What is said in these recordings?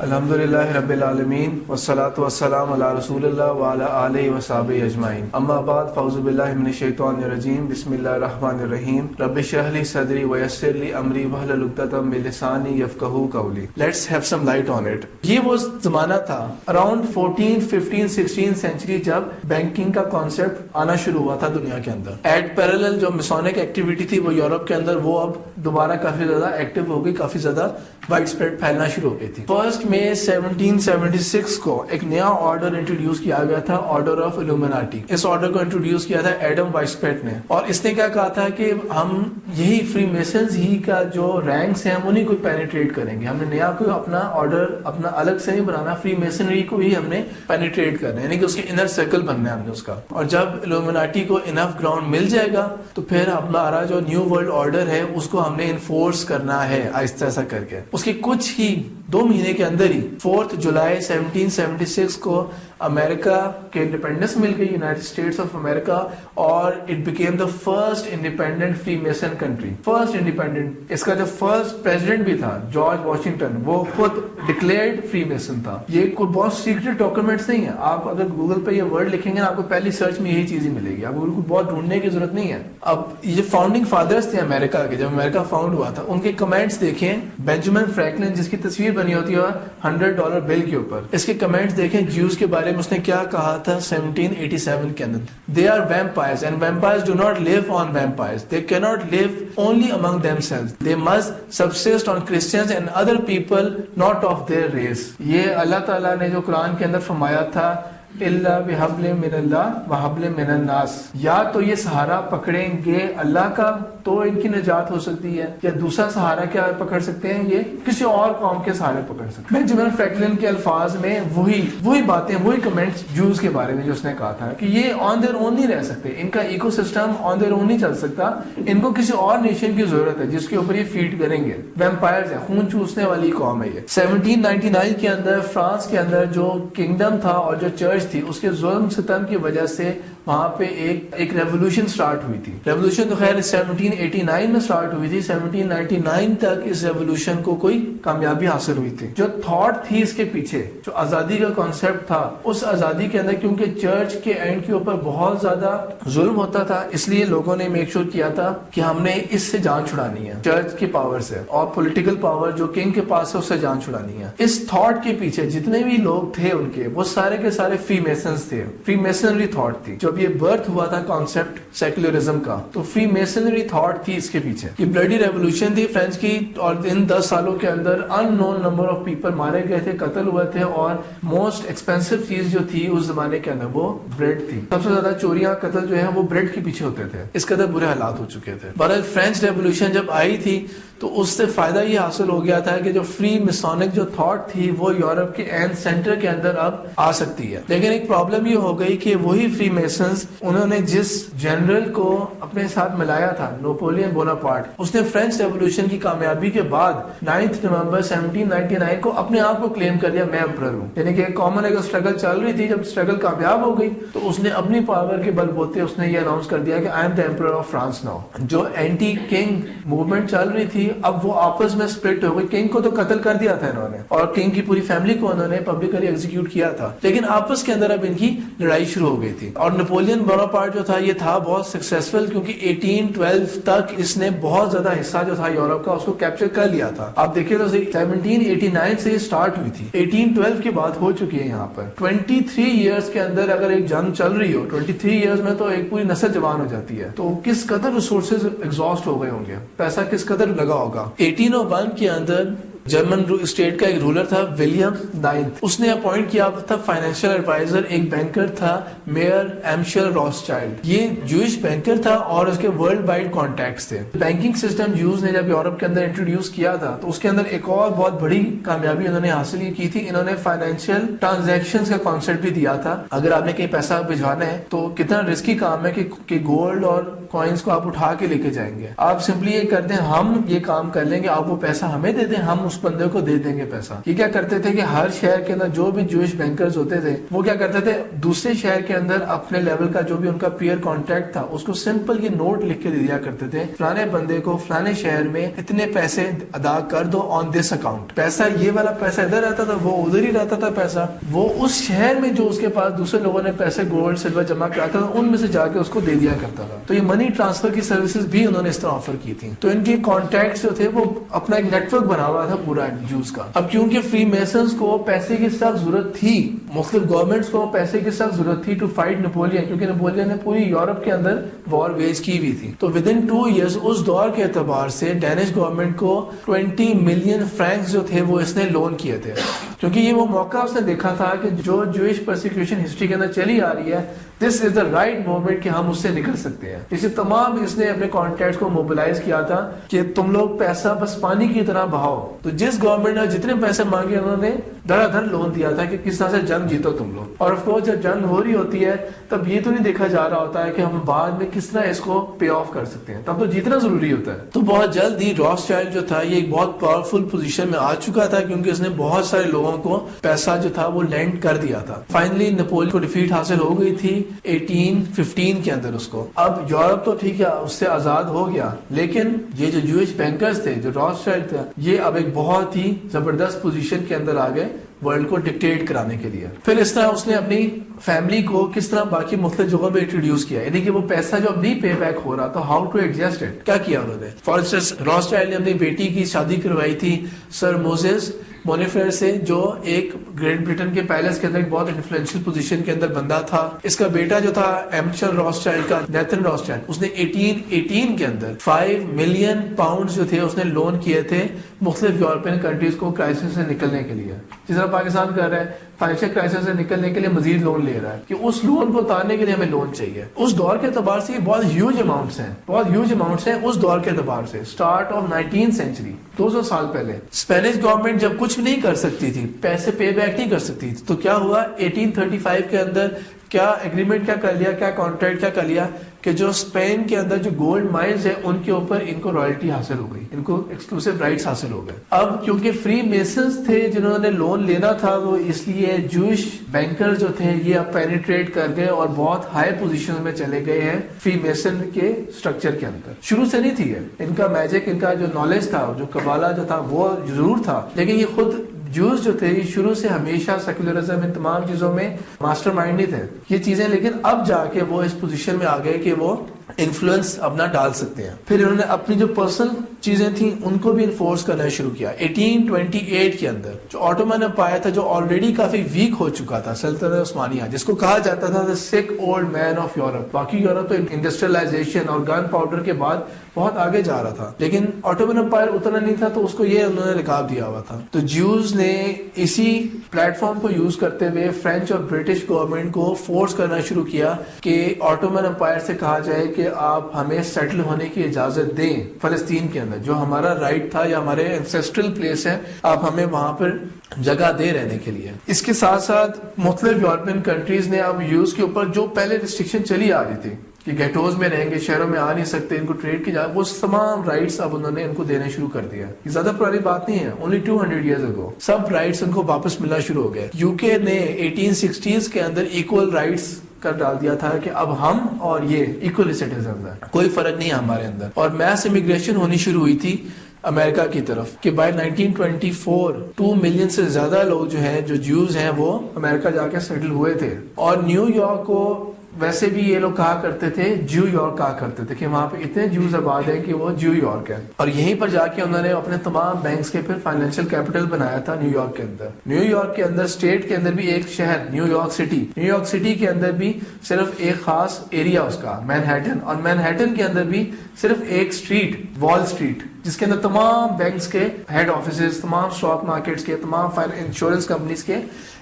الحمدللہ رب العالمین والصلاة والسلام علی رسول اللہ وعلی آلہ وصحبہ اجمعین، اما بعد، فاعوذ باللہ من الشیطان الرجیم، بسم اللہ الرحمن الرحیم، رب اشرح لی صدری ویسر لی امری واحلل عقدۃ من لسانی یفقہوا قولی۔ Let's have some light on it. یہ وہ زمانہ تھا اراؤنڈ 14, 15, 16 سینچری جب بینکنگ کا کانسیپٹ آنا شروع ہوا تھا دنیا کے اندر۔ ایٹ پیرالل جو میسونک ایکٹیویٹی تھی وہ یورپ کے اندر، وہ اب دوبارہ کافی زیادہ ایکٹیو ہو گئی، کافی زیادہ وائڈ اسپریڈ پھیلنا شروع ہو گئی تھی۔ فرسٹ میں 1776 کو ایک نیا آرڈر انٹروڈیوس کیا گیا تھا، آرڈر آف الومناٹی۔ اس آرڈر کو انٹروڈیوس کیا تھا ایڈم وائسپیٹ نے، اور اس نے کیا کہا تھا کہ ہم یہی فری میسنز ہی کا جو رینکس ہیں انہیں کو پینیٹریٹ کریں گے، ہم نے نیا کوئی اپنا آرڈر اپنا الگ سے نہیں بنانا، فری میسنری کو ہی ہم نے پینیٹریٹ کرنا ہے، یعنی کہ اس کے انر سرکل بننا ہے ہم نے اس کا۔ اور جب الومناٹی کو انف گراؤنڈ مل جائے گا تو پھر ہمارا جو نیو ورلڈ آرڈر ہے اس کو ہم نے انفورس کرنا ہے آہستہ ایسا کر کے۔ اس کے کچھ ہی 2 مہینے کے اندر ہی 4 جولائی 1776 کو امریکہ کے انڈیپینڈنس مل گئی، یونائٹڈ اسٹیٹس آف امریکہ، اور it became the first independent freemason country, first independent. اس کا جو فرسٹ پریزیڈنٹ بھی تھا جارج واشنگٹن، وہ خود ڈکلیئرڈ فری میسن تھا۔ یہ کوئی بہت سیکرٹ ڈاکومنٹس نہیں ہے، آپ اگر گوگل پہ یہ ورڈ لکھیں گے نا، آپ کو پہلی سرچ میں یہی چیز ہی ملے گی، آپ کو بہت ڈھونڈنے کی ضرورت نہیں ہے۔ اب یہ فاؤنڈنگ فادرز تھے امریکہ کے، جب امریکہ فاؤنڈ ہوا تھا ان کے کمنٹس دیکھیں۔ بینجامن فرینکلن جس کی تصویر بنی ہوتی ہے $100 بل کے اوپر، اس کے کمنٹس دیکھیں جیوز کے بارے میں اس نے کیا کہا تھا 1787 کے اندر۔ They are vampires and vampires do not live on vampires. They cannot live only among themselves. They must subsist on Christians and other people not of their race. یہ اللہ تعالیٰ نے جو قرآن کے اندر فرمایا تھا اللہ بحبل من اللہ وحبل من الناس، یا تو یہ سہارا پکڑیں گے اللہ کا تو ان کی نجات ہو سکتی ہے، یا دوسرا سہارا کیا پکڑ سکتے ہیں، یہ کسی اور قوم کے سہارے پکڑ سکتے ہیں۔ بینجامن فرینکلن کے الفاظ میں وہی باتیں، وہی کمنٹس جوز کے بارے میں جو اس نے کہا تھا کہ یہ آن دیئر اون نہیں رہ سکتے، ان کا eco system on their own نہیں چل سکتا، ان کو کسی اور نیشن کی ضرورت ہے جس کے اوپر یہ فیڈ کریں گے۔ ویمپائرز ہیں، خون چوسنے والی قوم ہے یہ۔ 1799 کے اندر فرانس کے اندر جو کنگڈم تھا اور جو چرچ تھی، اس کے ظلم ستم کی وجہ سے وہاں پہ ایک ریولوشن سٹارٹ ہوئی تھی۔ ریولوشن تو خیر 1789 میں سٹارٹ ہوئی تھی، 1799 تک اس ریولوشن کو کوئی کامیابی حاصل ہوئی تھی۔ جو تھاٹ تھی اس کے پیچھے، جو آزادی کا کانسیپٹ تھا، اس آزادی کے اندر کیونکہ چرچ کے اینڈ کے اوپر بہت زیادہ ظلم ہوتا تھا، اس لیے لوگوں نے میک شور کیا تھا کہ ہم نے اس سے جان چھڑانی ہے، چرچ کی پاور سے، اور پولیٹیکل پاور جو کنگ کے پاس ہے اس سے جان چھڑانی ہے۔ اس تھاٹ کے پیچھے جتنے بھی لوگ تھے ان کے، وہ سارے کے سارے فری میسنز تھے، فری میسنری تھاٹ تھی۔ جب یہ برتھ ہوا تھا کانسیپٹ سیکولرزم کا، تو فری میسنری تھاٹ تھی اس کے پیچھے۔ یہ بلڈی ریولوشن تھی فرینچ کی، اور ان 10 سالوں کے اندر ان نون نمبر آف پیپل مارے گئے تھے، قتل ہوئے تھے، اور موسٹ ایکسپینسو چیز جو تھی اس زمانے کے اندر وہ بریڈ تھی۔ سب سے زیادہ چوریاں، قتل جو ہے وہ بریڈ کے پیچھے ہوتے تھے، اس قدر برے حالات ہو چکے تھے۔ بہرحال فرینچ ریولوشن جب آئی تھی تو اس سے فائدہ یہ حاصل ہو گیا تھا کہ جو فری میسونک جو تھاٹ تھی وہ یورپ کے اینڈ سینٹر کے اندر اب آ سکتی ہے۔ لیکن ایک پرابلم یہ ہو گئی کہ وہی فری میسنز، انہوں نے جس جنرل کو اپنے ساتھ ملایا تھا، نپولین بوناپارٹ، اس نے فرینچ ریولوشن کی کامیابی کے بعد 9 نومبر 1799 کو اپنے آپ کو کلیم کر لیا، میں امپرر ہوں۔ یعنی کہ کامن ایک اسٹرگل چل رہی تھی، جب اسٹرگل کامیاب ہو گئی تو اس نے اپنی پاور کے بل بوتے اس نے یہ اناؤنس کر دیا کہ I am the emperor of France now. جو اینٹی کنگ موومنٹ چل رہی تھی اب وہ آپس میں سپلٹ ہو گئی۔ کنگ کو تو قتل کر دیا تھا انہوں نے، اور کنگ کی پوری فیملی کو انہوں نے پبلکلی ایگزیکیوٹ کیا تھا، لیکن آپس کے اندر اب ان کی لڑائی شروع ہو گئی تھی۔ اور نپولین بوناپارٹ جو تھا یہ تھا بہت سکسیسفل، کیونکہ 1812 تک اس نے بہت زیادہ حصہ جو تھا یورپ کا اس کو کیپچر کر لیا تھا۔ آپ دیکھیں تو 1789 سے یہ سٹارٹ ہوئی تھی، 1812 کی بات ہو چکی ہے یہاں پر۔ 23 ایئرس کے اندر اگر ایک جنگ چل رہی ہو، 23 ایئرس میں تو ایک پوری نسل جوان ہو جاتی ہے، تو کس قدر ریسورسز ایگزاسٹ ہو گئے ہوں گے، پیسہ کس قدر لگا ہوگا۔ 1801 کے اندر جرمن اسٹیٹ کا ایک رولر تھا ولیم 9، اس نے اپوائنٹ کیا تھا فائنینشیل ایڈوائزر، ایک بینکر تھا میئر ایمشل راسچائلڈ۔ یہ جوئش بینکر تھا اور اس کے ورلڈ وائڈ کانٹیکٹس تھے۔ بینکنگ سسٹم جوز نے جب یورپ کے اندر انٹروڈیوس کیا تھا تو اس کے اندر ایک اور بہت بڑی کامیابی انہوں نے حاصل کی تھی، انہوں نے فائنینشیل ٹرانزیکشنز کا کانسیپٹ بھی دیا تھا۔ اگر آپ نے کہیں پیسہ بھجوانا ہے تو کتنا رسکی کام ہے کہ گولڈ اور کوائنس کو آپ اٹھا کے لے کے جائیں گے، آپ سمپلی یہ کر دیں ہم یہ کام کر لیں گے، آپ وہ پیسہ ہمیں دے دیں، ہم اس اس بندے کو دے دیں گے پیسہ. یہ کیا کرتے تھے کہ ہر شہر کے اندر جو بھی جوئش بینکرز ہوتے تھے وہ کیا کرتے تھے دوسرے شہر کے اندر اپنے لیول کا جو بھی ان کا پیئر کانٹیکٹ تھا اس کو سمپل یہ نوٹ لکھ کے دے دیا کرتے تھے, فلانے بندے کو فلانے شہر میں اتنے پیسے ادا کر دو آن دس اکاؤنٹ. پیسہ یہ والا پیسہ ادھر رہتا تھا, وہ ادھر ہی رہتا تھا پیسہ. وہ اس شہر میں جو اس کے پاس دوسرے لوگوں نے پیسے گولڈ سلور جمع کراتا تھا ان میں سے جا کے اس کو دے دیا کرتا تھا. تو یہ منی ٹرانسفر کی سروسز بھی انہوں نے اس طرح آفر کی تھی. تو ان کے کانٹیکٹس جو تھے وہ اپنا ایک نیٹ ورک بنا ہوا تھا پورا جوز کا. اب کیونکہ فری میسنز کو پیسے کی سخت ضرورت تھی, مختلف گورنمنٹس کو پیسے کی سخت ضرورت تھی ٹو فائٹ نپولین, کیونکہ نپولین نے پوری یورپ کے اندر وار ویج کی ہوئی تھی. تو ود ان 2 years اس دور کے اعتبار سے ڈینش گورنمنٹ کو 20 ملین فرینکس جو تھے وہ اس نے لون کیے تھے, کیونکہ یہ وہ موقع اس نے دیکھا تھا کہ جو جوئش پرسیکیوشن ہسٹری کے اندر چلی آ رہی ہے, دس از دا رائٹ مومنٹ کہ ہم اس سے نکل سکتے ہیں. اسی تمام اس نے اپنے کانٹیکٹس کو موبلائز کیا تھا کہ تم لوگ پیسہ بس پانی کی طرح بہاؤ. تو جس گورنمنٹ نے جتنے پیسے مانگے انہوں نے دھڑا دھڑ لون دیا تھا کہ کس طرح سے جنگ جیتو تم لوگ. اور آف کورس جب جنگ ہو رہی ہوتی ہے تب یہ تو نہیں دیکھا جا رہا ہوتا ہے کہ ہم بعد میں کس طرح اس کو پے آف کر سکتے ہیں, تب تو جیتنا ضروری ہوتا ہے. تو بہت جلد ہی روتھسچائلڈ جو تھا یہ ایک بہت پاورفل پوزیشن میں آ چکا تھا, کیونکہ اس نے بہت سارے لوگوں کو پیسہ جو تھا وہ لینڈ کر دیا تھا. فائنلی نپولین کو ڈیفیٹ حاصل ہو گئی تھی 1815 کے اندر اس کو. اب یورپ تو ٹھیک ہے اس سے آزاد ہو گیا, لیکن یہ جو جوئش بینکرز تھے, جو روتھسچائلڈ تھا, یہ اب ایک بہت ہی زبردست پوزیشن کے اندر آ گئے ورلڈ کو ڈکٹیٹ کرانے کے لیے. پھر اس طرح اس نے اپنی فیملی کو کس طرح باقی مختلف جگہوں پہ انٹروڈیوس کیا, یعنی کہ وہ پیسہ جو اب نہیں پے بیک ہو رہا تو ہاؤ ٹو ایڈجسٹ اٹ, کیا کیا انہوں نے. فار انسٹنس روتھسچائلڈ نے اپنی بیٹی کی شادی کروائی تھی سر موزیس مونیفر سے, جو ایک گریٹ برٹن کے پیلس کے اندر ایک بہت انفلوئنشل پوزیشن کے اندر بندہ تھا. اس کا بیٹا جو تھا ایمچر روتھسچائلڈ کا نیتھن روتھسچائلڈ, اس نے 1818 کے اندر 5 ملین پاؤنڈ جو تھے اس نے لون کیے تھے مختلف یورپین کنٹریز کو کرائسس سے نکلنے کے لیے. جس طرح پاکستان کر رہا ہے فائنینشیل کرائسس سے نکلنے کے لیے مزید لون لے رہا ہے کہ اس لون کو اتارنے کے لیے ہمیں لون چاہیے. اس دور کے اعتبار سے یہ بہت ہیوج اماؤنٹس ہیں, بہت ہیوج اماؤنٹس ہیں اس دور کے اعتبار سے. اسٹارٹ آف 19th سینچری, 200 سال پہلے اسپینش گورنمنٹ جب کچھ نہیں کر سکتی تھی, پیسے پے بیک نہیں کر سکتی تھی, تو کیا ہوا 1835 کے اندر کیا ایگریمنٹ کیا کر لیا, کیا کانٹریکٹ کیا کر لیا کہ جو اسپین کے اندر جو گولڈ مائنز ہیں ان کے اوپر ان کو رائلٹی حاصل ہو گئی, ان کو ایکسکلوسیو رائٹس حاصل ہو گئے. اب کیونکہ فری میسنز تھے جنہوں نے لون لینا تھا, وہ اس لیے جوئش بینکر جو تھے یہ اب پینیٹریٹ کر گئے اور بہت ہائی پوزیشن میں چلے گئے ہیں فری میسن کے اسٹرکچر کے اندر. شروع سے نہیں تھی ان کا میجک, ان کا جو نالج تھا, جو قبالہ جو تھا وہ ضرور تھا, لیکن یہ خود جوز جو تھے شروع سے ہمیشہ سیکولرزم ان تمام چیزوں میں ماسٹر مائنڈ ہی تھے یہ چیزیں, لیکن اب جا کے وہ اس پوزیشن میں آ گئے کہ وہ انفلوئنس اپنا ڈال سکتے ہیں. پھر انہوں نے اپنی جو پرسنل چیزیں تھیں ان کو بھی انفورس کرنا شروع کیا. 1828 کے اندر جو آٹومن امپائر تھا, جو آلریڈی کافی ویک ہو چکا تھا, سلطنت عثمانیہ, جس کو کہا جاتا تھا the sick old man of Europe. باقی یورپ تو انڈسٹریلائزیشن اور گن پاؤڈر کے بعد بہت آگے جا رہا تھا, لیکن آٹومن امپائر اتنا نہیں تھا, تو اس کو یہ انہوں نے لقاب دیا ہوا تھا. تو جیوز نے اسی پلیٹ فارم کو یوز کرتے ہوئے فرینچ اور برٹش گورنمنٹ کو فورس کرنا شروع کیا کہ آٹومن امپائر سے کہا جائے کہ آپ ہمیں سیٹل ہونے کی اجازت دیں فلسطین کے اندر, جو ہمارا رائٹ تھا یا ہمارے اینسیسٹرل پلیس ہے, آپ ہمیں وہاں پر جگہ دے رہنے کے لیے. اس کے ساتھ ساتھ مختلف یورپین کنٹریز نے اب یوز کے اوپر جو پہلے ریسٹرکشن چلی آ رہی تھی کہ گیٹوز میں رہیں گے, شہروں میں آ نہیں سکتے, ان کو ٹریڈ کی جائے, وہ تمام رائٹس اب انہوں نے ان کو دینے شروع کر دیا. یہ زیادہ پرانی بات نہیں ہے, only 200 years ago سب رائٹس ان کو واپس ملنا شروع ہو گئے. یو کے نے 1860s کے اندر ایکول رائٹس کر ڈال دیا تھا کہ اب ہم اور یہ ایکول سٹیزنز ہیں, کوئی فرق نہیں ہے ہمارے اندر. اور میس امیگریشن ہونی شروع ہوئی تھی امریکہ کی طرف کہ بائی 1924 2 ملین سے زیادہ لوگ جو ہیں, جو جیوز ہیں, وہ امریکہ جا کے سیٹل ہوئے تھے. اور نیو یارک کو ویسے بھی یہ لوگ کہا کرتے تھے جیو یارک کہا کرتے تھے کہ وہاں پہ اتنے جیوز آباد ہیں کہ وہ جیو یارک ہے. اور یہیں پر جا کے انہوں نے اپنے تمام بینکس کے پھر فائنینشیل کیپٹل بنایا تھا نیو یارک کے اندر. نیو یارک کے اندر اسٹیٹ کے اندر بھی ایک شہر new York city, new York city کے اندر بھی صرف ایک خاص ایریا اس کا مینہٹن, اور مینہٹن کے اندر بھی صرف ایک اسٹریٹ وال اسٹریٹ جس کے اندر تمام بینکس کے ہیڈ آفیسز, تمام اسٹاک مارکیٹس کے, تمام انشورنس کمپنیز کے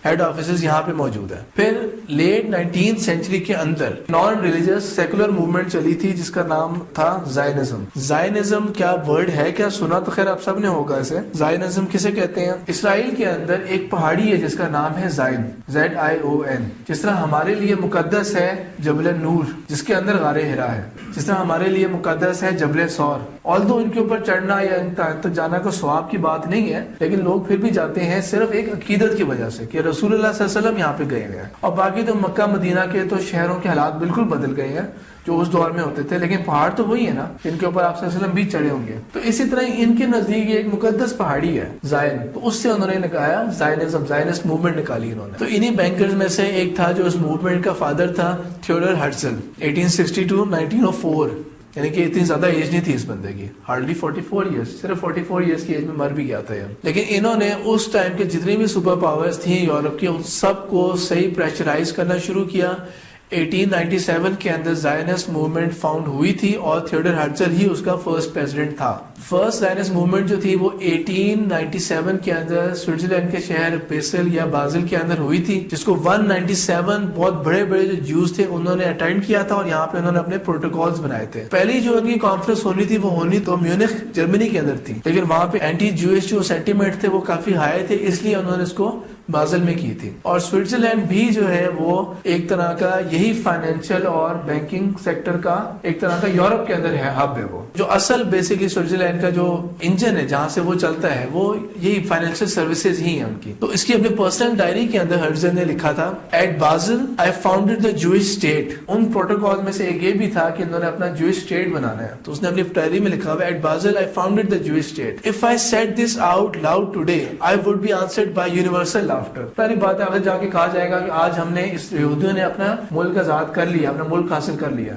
ہیڈ آفیسز یہاں پہ موجود ہیں. پھر لیٹ 19th سینچری کے اندر نان ریلیجس سیکولر موومنٹ چلی تھی جس کا نام تھا زائنزم. زائنزم کیا ورڈ ہے, کیا سنا تو خیر آپ سب نے ہوگا اسے. زائنزم کسے کہتے ہیں؟ اسرائیل کے اندر ایک پہاڑی ہے جس کا نام ہے زائن, ZION. جس طرح ہمارے لیے مقدس ہے جبل نور جس کے اندر غار ہرا ہے, جس طرح ہمارے لیے مقدس ہے جبل سور. آلدو ان کے اوپر چڑھنا یا ان تک جانا کو ثواب کی بات نہیں ہے, لیکن لوگ پھر بھی جاتے ہیں صرف ایک عقیدت کی وجہ سے کہ رسول اللہ صلی اللہ علیہ وسلم یہاں پہ گئے ہیں. اور باقی تو مکہ مدینہ کے تو شہروں کے حالات بالکل بدل گئے ہیں جو اس دور میں ہوتے تھے, لیکن پہاڑ تو وہی ہے نا جن کے اوپر آپ صلی اللہ علیہ وسلم بھی چڑھے ہوں گے. تو اسی طرح ان کے نزدیک ایک مقدس پہاڑی ہے زائن, تو اس سے انہوں نے نکایا زائنزم, زائنسٹ موومنٹ نکالی انہوں نے. تو انہی بینکرز میں سے ایک تھا جو اس موومنٹ کا فادر تھا, تھیوڈر ہرٹزل. 1862 1904, یعنی کہ اتنی زیادہ ایج نہیں تھی اس بندے کی, ہارڈلی 44 ایئرس, صرف 44 ایئرس کی ایج میں مر بھی گیا تھا. لیکن انہوں نے اس ٹائم کے جتنی بھی سپر پاورز تھیں یورپ کی, ان سب کو صحیح پریشرائز کرنا شروع کیا. 1897 کے اندر زائنسٹ موومنٹ فاؤنڈ ہوئی تھی اور تھیوڈر ہرٹزل ہی اس کا فرسٹ پریزیڈنٹ تھا. فرسٹ زائنسٹ موومنٹ جو تھی وہ 1897 کے اندر سوئٹزرلینڈ کے شہر بیسل یا بازل کے اندر ہوئی تھی, جس کو 197 بہت بڑے بڑے جو جوز تھے انہوں نے اٹینڈ کیا تھا, اور یہاں پہ انہوں نے اپنے پروٹوکولز بنائے تھے. پہلی جو ان کی کانفرنس ہونی تھی وہ ہونی تو میونخ جرمنی کے اندر تھی, لیکن وہاں پہ اینٹی جوئش جو سینٹیمنٹ تھے وہ کافی ہائی تھے, اس لیے انہوں نے اس کو بازل میں کی تھی. اور سوئٹزرلینڈ بھی جو ہے وہ ایک طرح کا یہی فائنینشیل اور بینکنگ سیکٹر کا ایک طرح کا یورپ کے اندر ہے ہب ہے. وہ جو اصل بیسکلی سوئٹزرلینڈ کا جو انجن ہے جہاں سے وہ چلتا ہے وہ یہی فائنینشیل سروسز ہی ہیں ان کی. تو اس کی اپنے پرسنل ڈائری کے اندر ہرٹزل نے لکھا تھا, at Basel I founded the Jewish state. ان پروٹوکول میں سے ایک یہ بھی تھا کہ انہوں نے اپنا جوئش اسٹیٹ بنانا ہے, تو اس نے اپنی ڈائری میں لکھا ہوا, at Basel I founded the Jewish state. If I said this out loud today I would be answered by universal laughter. پہلی بات ہے اگر جا کے کہا جائے گا کہ آج ہم نے اس یہودیوں نے اپنا ملک آزاد کر لیا, اپنا ملک حاصل کر لیا,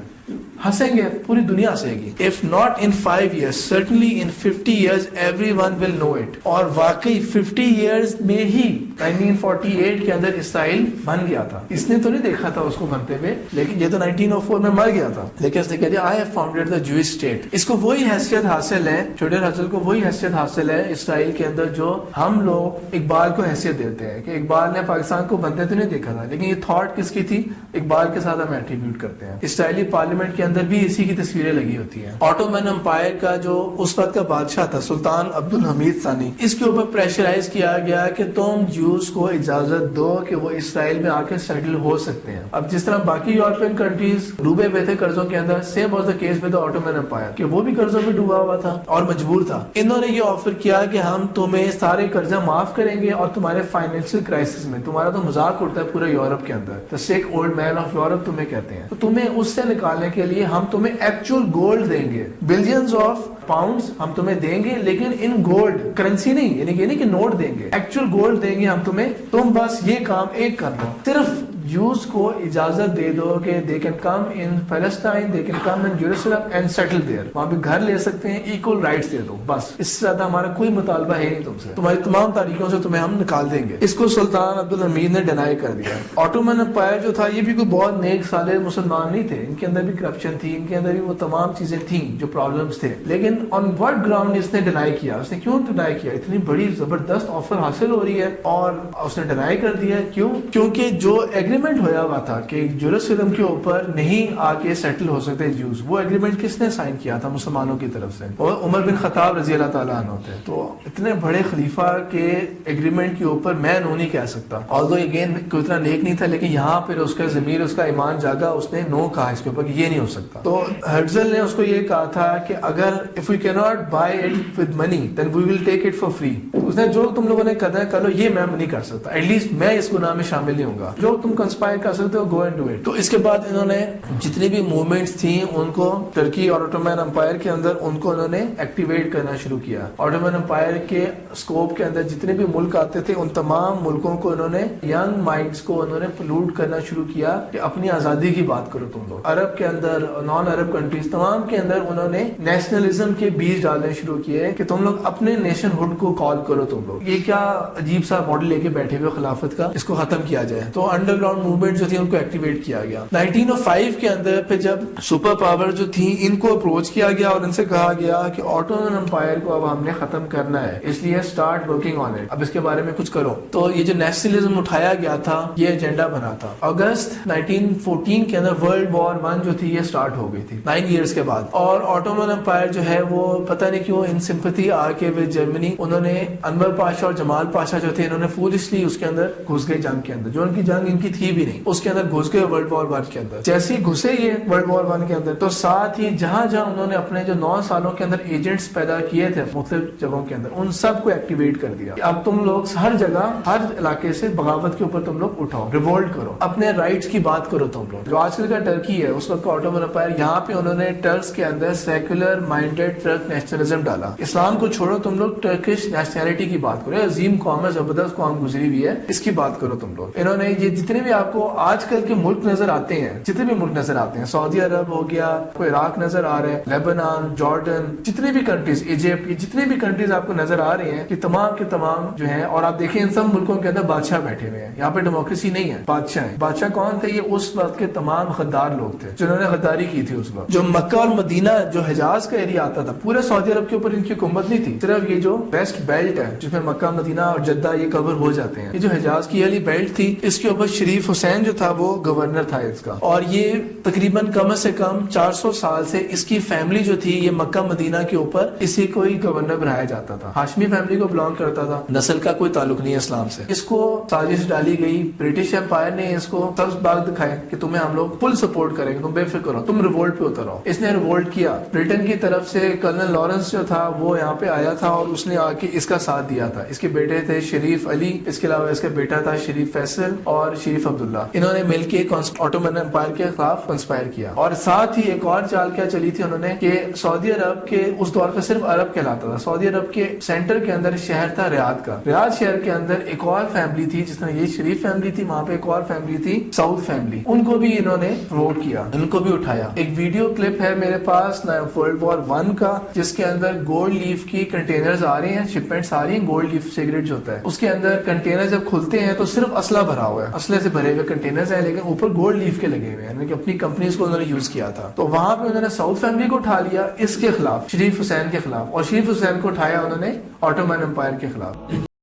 ہنسیں گے, پوری دنیا ہنسے گی. If not in 5 years, certainly in 50 years, everyone will know it. اور واقعی 50 years میں ہی 1948 کے اندر اسرائیل بن گیا تھا. اس نے تو نہیں دیکھا تھا اس کو بنتے ہوئے, لیکن یہ تو 1904 میں مر گیا تھا, لیکن اس نے کہہ دیا I have founded the Jewish state. اس کو وہی حیثیت حاصل ہے, تھیوڈر ہرٹزل کو وہی حیثیت حاصل ہے اسرائیل کے اندر جو ہم لوگ اقبال کو حیثیت دیتے ہیں, کہ اقبال نے پاکستان کو بنتے تو نہیں دیکھا تھا, لیکن یہ تھاٹ کس کی تھی, اقبال کے ساتھ ہم ایٹریبیوٹ کرتے ہیں. اسرائیلی پارلیمنٹ کے اندر بھی اسی کی تصویریں لگی ہوتی ہیں. آٹومن امپائر کا جو اس وقت کا بادشاہ تھا سلطان عبد الحمید ثانی, اس کے اوپر پریشرائز کیا گیا کہ تم جوز کو اجازت دو کہ وہ اسرائیل میں آ کے سیٹل ہو سکتے ہیں. اب جس طرح باقی یورپین کنٹریز ڈوبے ہوئے تھے قرضوں کے اندر, same was the case with Ottoman empire, کہ وہ بھی قرضوں میں ڈوبا ہوا تھا اور مجبور تھا. انہوں نے یہ آفر کیا کہ ہم تمہیں سارے قرضہ معاف کریں گے اور تمہارے فائنینشیل کرائسس میں, تمہارا تو مذاق اڑتا ہے پورے یورپ کے اندر, the sick old man of Europe تمہیں کہتے ہیں, تو تمہیں اس سے نکالنے کے لیے ہم تمہیں ایکچوئل گولڈ دیں گے, بلینز آف پاؤنڈز ہم تمہیں دیں گے, لیکن ان گولڈ کرنسی نہیں, یعنی کہ نہیں کہ نوٹ دیں گے, ایکچوئل گولڈ دیں گے ہم تمہیں, تم بس یہ کام ایک کر دو, صرف جوز کو اجازت دے دو کہ they can come in Palestine, they can come in Jerusalem and settle there, وہاں پہ گھر لے سکتے ہیں, equal rights دے دو, بس اس سے زیادہ ہمارا کوئی مطالبہ ہے نہیں تم سے, تمہاری تمام تاریخوں سے تمہیں ہم نکال دیں گے. اس کو سلطان عبد الحمید نے ڈینائی کر دیا. آٹومن امپائر جو تھا یہ بھی کوئی بہت نیک صالح مسلمان نہیں تھے, ان کے اندر بھی کرپشن تھی, ان کے اندر بھی وہ تمام چیزیں تھیں جو پرابلمس تھے, لیکن آن وٹ گراؤنڈ اس نے ڈینائی کیا, اس نے کیوں ڈینائی کیا, اتنی بڑی زبردست آفر حاصل ہو رہی ہے اور اس نے ڈینائی کر دیا. کیوں؟ کیونکہ جو ایگریمنٹ ہویا ہوا تھا کہ جیروسلم کے اوپر نہیں آ کے سیٹل ہو سکتے جوز, وہ ایگریمنٹ کس نے سائن کیا تھا مسلمانوں کی طرف سے, اور عمر بن خطاب رضی اللہ تعالیٰ عنہ تھے. تو اتنے بڑے خلیفہ کے ایگریمنٹ کے اوپر میں نو نہیں کہہ سکتا, although اگین کوئی اتنا نیک نہیں تھا, لیکن یہاں پھر اس کا ضمیر, اس کا ایمان جاگا, اس نے نو کہا اس کے اوپر کہ یہ نہیں ہو سکتا. تو ہرٹزل نے اس کو یہ کہا تھا کہ اگر if we cannot buy it with money then we will take it for free. اس نے جو تم لوگوں نے کرنا ہے کر لو, یہ میں نہیں کر سکتا, ایٹ لیسٹ میں اس گناہ میں شامل نہیں ہوں گا, جو تم کنسپائر کر سکتے ہو go and do it. تو اس کے بعد انہوں نے جتنی بھی موومنٹس تھیں ان کو ترکی اور آٹومن امپائر کے اندر ان کو انہوں نے ایکٹیویٹ کرنا شروع کیا. آٹومن امپائر کے اسکوپ کے اندر جتنے بھی ملک آتے تھے ان تمام ملکوں کو انہوں نے ینگ مائنڈز کو انہوں نے پلوٹ کرنا شروع کیا کہ اپنی آزادی کی بات کرو تم لوگ. عرب کے اندر, نان عرب کنٹریز تمام کے اندر انہوں نے نیشنلزم کے بیج ڈالنے شروع کیے کہ تم لوگ اپنے نیشن ہوڈ کو کال کرو تم لوگ. یہ کیا عجیب سا ماڈل لے کے بیٹھے ہوئے خلافت کا, اس کو ختم کیا جائے. تو under ground under ground movement جو تھی ان کو ایکٹیویٹ کیا گیا. 1905 کے اندر پھر جب سپر پاور جو تھی ان کو اپروچ کیا گیا اور ان سے کہا گیا کہ آٹومن امپائر کو اب ہم نے ختم کرنا ہے, اس لیے اسٹارٹ ورکنگ آن اٹ, اب اس کے بارے میں کچھ کرو. تو یہ جو نیشنلزم اٹھایا گیا تھا یہ ایجنڈا بنا تھا. اگست 1914 کے اندر ورلڈ وار 1 جو تھی یہ اسٹارٹ ہو گئی تھی 9 ایئرس کے بعد. اور آٹومن امپائر جو ہے وہ پتہ نہیں کیوں ان سمپتھی آ کے ود جرمنی انہوں نے انور پاشا اور جمال پاشا جو تھے انہوں نے فولشلی اس کے اندر گھس گئے جنگ کے اندر, جو ان کی جنگ ان کی تھی بھی نہیں, اس کے اندر گھس گئے ورلڈ وار 1 کے اندر. جیسے ہی گھسے یہ ورلڈ وار 1 کے اندر تو ساتھ ہی جہاں جہاں انہوں نے اپنے جو 9 سالوں کے اندر ایجنٹس پیدا کیے تھے مختلف جگہوں کے اندر ان سب کو ایکٹیویٹ کر دیا. اب تم لوگ ہر جگہ ہر علاقے سے بغاوت کے اوپر تم لوگ اٹھاؤ, ریوولٹ کرو, اپنے رائٹس کی بات کرو. تم لوگ جو آج کل کا ٹرکی ہے اس وقت کا آٹومن امپائر, یہاں پہ انہوں نے ٹرکس کے اندر سیکولر مائنڈیڈ ٹرک نیشنلزم ڈالا. اسلام کو چھوڑو, تم لوگ ٹرکش نیشنلٹی کی بات کرو, عظیم قوم ہے, زبردست قوم گزری ہوئی ہے, اس کی بات کرو تم لوگ. انہوں نے یہ جتنے بھی آپ کو آج کل کے ملک نظر آتے ہیں, جتنے بھی ملک نظر آتے ہیں, سعودی عرب ہو گیا, کوئی عراق نظر آ رہا ہے, لیبنان, جارڈن, جتنے بھی کنٹریز, ایجپٹ, یہ جتنے بھی کنٹریز آپ کو نظر آ رہے ہیں کہ تمام کے تمام جو ہیں, اور آپ دیکھیں ان سب ملکوں کے اندر بادشاہ بیٹھے ہوئے ہیں. یہاں پہ ڈیموکریسی نہیں ہے, بادشاہ ہیں. بادشاہ کون تھے؟ یہ اس وقت کے تمام غدار لوگ تھے جنہوں نے غداری کی تھی اس وقت. جو مکہ اور مدینہ جو حجاز کا ایریا آتا تھا, پورے سعودی عرب کے اوپر ان کی حکومت نہیں تھی, صرف یہ جو ویسٹ بیلٹ ہے جس میں مکہ, مدینہ اور جدہ یہ کور ہو جاتے ہیں, یہ جو حجاز کی والی بیلٹ تھی اس کے اوپر شریف حسین جو تھا وہ گورنر تھا اس کا. اور یہ تقریباً کم سے کم 400 سال سے اس کی فیملی جو تھی یہ مکہ مدینہ کے اوپر اسی کو ہی گورنر بنایا جاتا تھا. ہاشمی فیملی کو بلانگ کرتا تھا, نسل کا کوئی تعلق نہیں ہے اسلام سے. اس کو سازش ڈالی گئی, برٹش امپائر نے اس کو سبز باغ دکھائے کہ تمہیں ہم لوگ فل سپورٹ کریں گے, تم بے فکر رہو, تم ریوولٹ پہ اتر آؤ. اس نے ریوولٹ کیا. برٹن کی طرف سے کرنل لارنس جو تھا وہ یہاں پہ آیا تھا اور اس نے آ کے اس کا ساتھ دیا تھا. اس کے بیٹے تھے شریف علی, اس کے علاوہ اس کا بیٹا تھا شریف فیصل اور شریف عبداللہ. انہوں نے مل کے آٹومن امپائر کے خلاف کنسپائر کیا. اور ساتھ ہی ایک اور چال کیا چلی تھی انہوں نے کہ سعودی عرب کے اس دور پہ صرف عرب کہلاتا تھا, سعودی عرب کے سینٹر کے اندر شہر تھا ریاض کا. ریاض شہر کے اندر ایک اور فیملی تھی جس طرح یہ شریف فیملی تھی, وہاں پہ ایک اور فیملی تھی سعود فیملی, ان کو بھی انہوں نے ووٹ کیا, ان کو بھی اٹھایا. ایک ویڈیو کلپ ہے میرے پاس ورلڈ وار 1 کا جس کے اندر گولڈ لیف کی کنٹینرز آ رہے ہیں, شپمنٹس آ رہی ہیں, گولڈ لیف سگریٹ جو ہوتا ہے اس کے اندر کنٹینر جب کھلتے ہیں تو صرف اسلحہ بھرا ہوا ہے, اسلحے سے بھرے ہوئے کنٹینرز ہیں لیکن اوپر گولڈ لیف کے لگے ہوئے ہیں, یعنی کہ اپنی کمپنیز کو انہوں نے یوز کیا تھا. تو وہاں پہ انہوں نے سعود فیملی کو اٹھا لیا اس کے خلاف, شریف حسین کے خلاف, اور شریف حسین کو اٹھایا انہوں نے آٹومن امپائر کے خلاف.